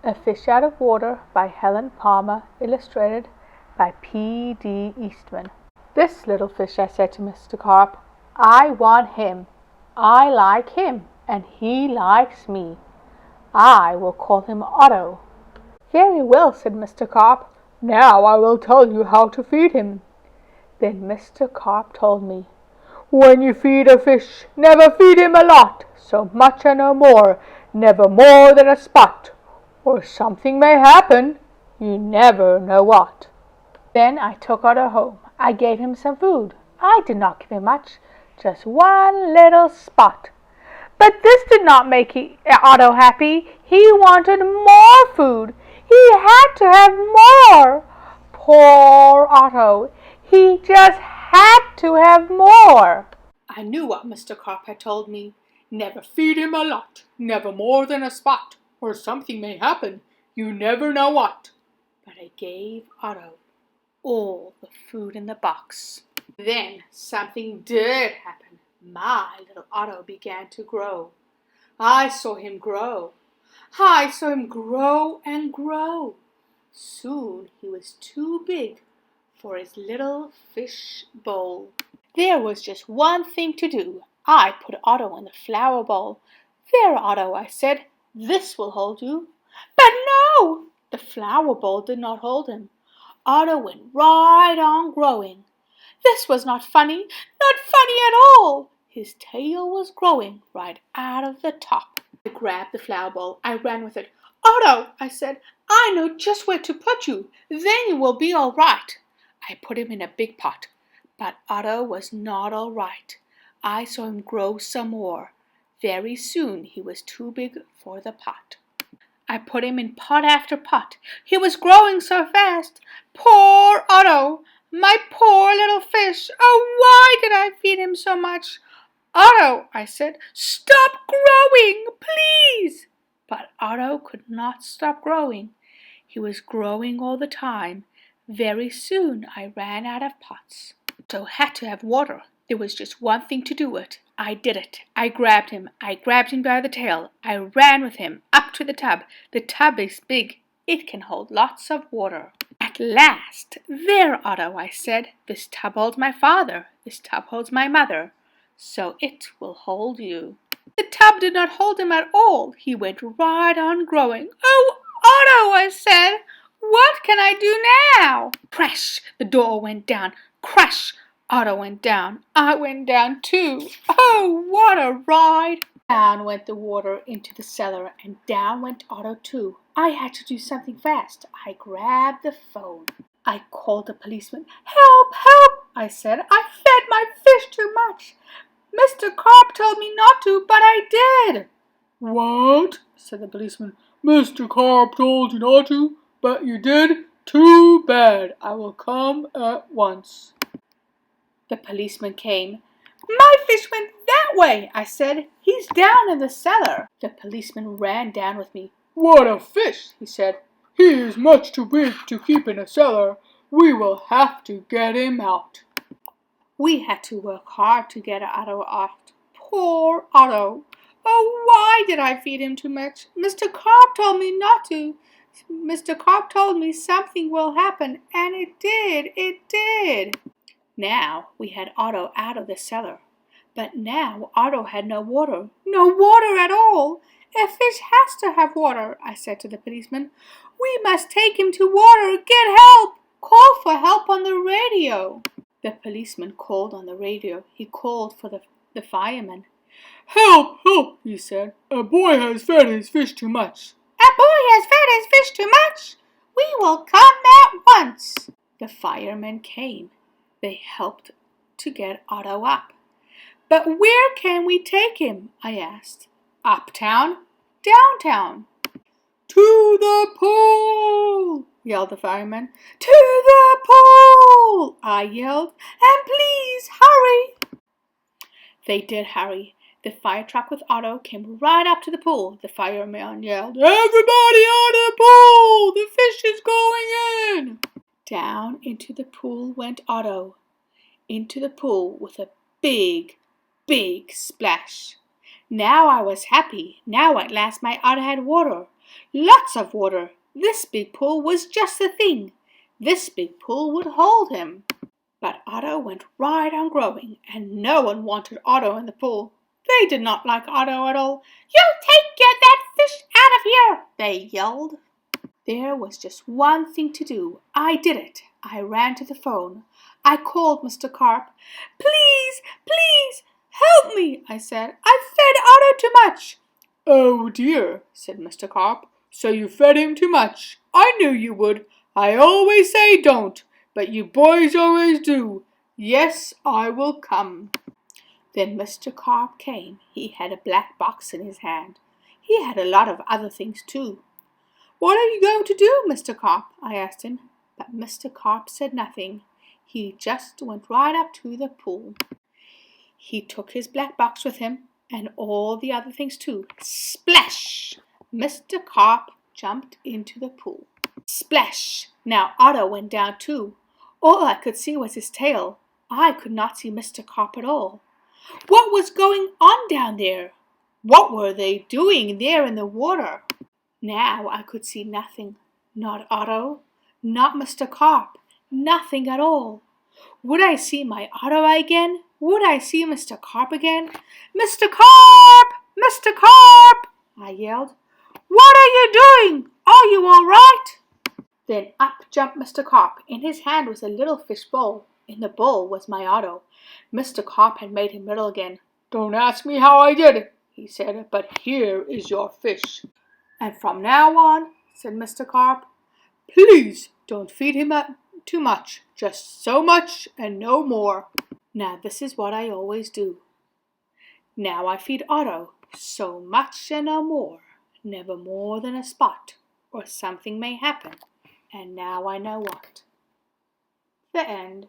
A Fish Out of Water by Helen Palmer, illustrated by P.D. Eastman. This little fish, I said to Mr. Carp, I want him. I like him, and he likes me. I will call him Otto. Very well, said Mr. Carp. Now I will tell you how to feed him. Then Mr. Carp told me, when you feed a fish, never feed him a lot, so much and no more, never more than a spot, or something may happen, you never know what. Then I took Otto home. I gave him some food. I did not give him much, just one little spot. But this did not make Otto happy. He wanted more food. He had to have more. Poor Otto. He just had to have more. I knew what Mr. Carp had told me. Never feed him a lot, never more than a spot, or something may happen, you never know what. But I gave Otto all the food in the box. Then something did happen. My little Otto began to grow. I saw him grow. I saw him grow and grow. Soon he was too big for his little fish bowl. There was just one thing to do. I put Otto in the flower bowl. There, Otto, I said, this will hold you. But no! The flower bowl did not hold him. Otto went right on growing. This was not funny at all. His tail was growing right out of the top. I grabbed the flower bowl. I ran with it. Otto, I said, I know just where to put you. Then you will be all right. I put him in a big pot. But Otto was not all right. I saw him grow some more. Very soon he was too big for the pot. I put him in pot after pot. He was growing so fast. Poor Otto! My poor little fish! Oh, why did I feed him so much? Otto, I said, stop growing, please! But Otto could not stop growing. He was growing all the time. Very soon I ran out of pots. So had to have water. There was just one thing to do it. I did it. I grabbed him by the tail. I ran with him up to the tub. The tub is big. It can hold lots of water. At last, there, Otto, I said, this tub holds my father. This tub holds my mother. So it will hold you. The tub did not hold him at all. He went right on growing. Oh, Otto, I said, what can I do now? Crash! The door went down. Crash! Otto went down. I went down too. Oh, what a ride! Down went the water into the cellar, and down went Otto too. I had to do something fast. I grabbed the phone. I called the policeman. Help! Help! I said. I fed my fish too much. Mr. Carp told me not to, but I did. What? Said the policeman. Mr. Carp told you not to, but you did? Too bad. I will come at once. The policeman came. My fish went that way, I said. He's down in the cellar. The policeman ran down with me. What a fish, he said. He is much too big to keep in a cellar. We will have to get him out. We had to work hard to get Otto out. Poor Otto. Oh, why did I feed him too much? Mr. Carp told me not to. Mr. Carp told me something will happen, and it did. Now we had Otto out of the cellar. But now Otto had no water at all. A fish has to have water, I said to the policeman. We must take him to water. Get help! Call for help on the radio. The policeman called on the radio. He called for the fireman. Help! Help! He said. A boy has fed his fish too much. A boy has fed his fish too much. We will come at once. The firemen came. They helped to get Otto up. But where can we take him? I asked. Uptown? Downtown? To the pool! Yelled the fireman. To the pool! I yelled. And please hurry! They did hurry. The fire truck with Otto came right up to the pool. The fireman yelled, Everybody out of the pool! The fish is going in! Down into the pool went Otto. Into the pool with a big, big splash. Now I was happy. Now at last my Otto had water. Lots of water. This big pool was just the thing. This big pool would hold him. But Otto went right on growing, and no one wanted Otto in the pool. They did not like Otto at all. "You take that fish out of here!" they yelled. There was just one thing to do. I did it. I ran to the phone. I called Mr. Carp. "Please, please, help me," I said. "I fed Otto too much." "Oh dear," said Mr. Carp. "So you fed him too much. I knew you would. I always say don't, but you boys always do. Yes, I will come." Then Mr. Carp came. He had a black box in his hand. He had a lot of other things too. "What are you going to do, Mr. Carp?" I asked him. But Mr. Carp said nothing. He just went right up to the pool. He took his black box with him, and all the other things too. Splash! Mr. Carp jumped into the pool. Splash! Now Otto went down too. All I could see was his tail. I could not see Mr. Carp at all. What was going on down there? What were they doing there in the water? Now I could see nothing. Not Otto, not Mr. Carp, nothing at all. Would I see my Otto again? Would I see Mr. Carp again? "Mr. Carp! Mr. Carp!" I yelled. "What are you doing? Are you all right?" Then up jumped Mr. Carp. In his hand was a little fish bowl. In the bowl was my Otto. Mr. Carp had made him little again. "Don't ask me how I did it," he said, "but here is your fish. And from now on," said Mr. Carp, "please don't feed him too much, just so much and no more." Now this is what I always do. Now I feed Otto so much and no more, never more than a spot, or something may happen, and now I know what. The end.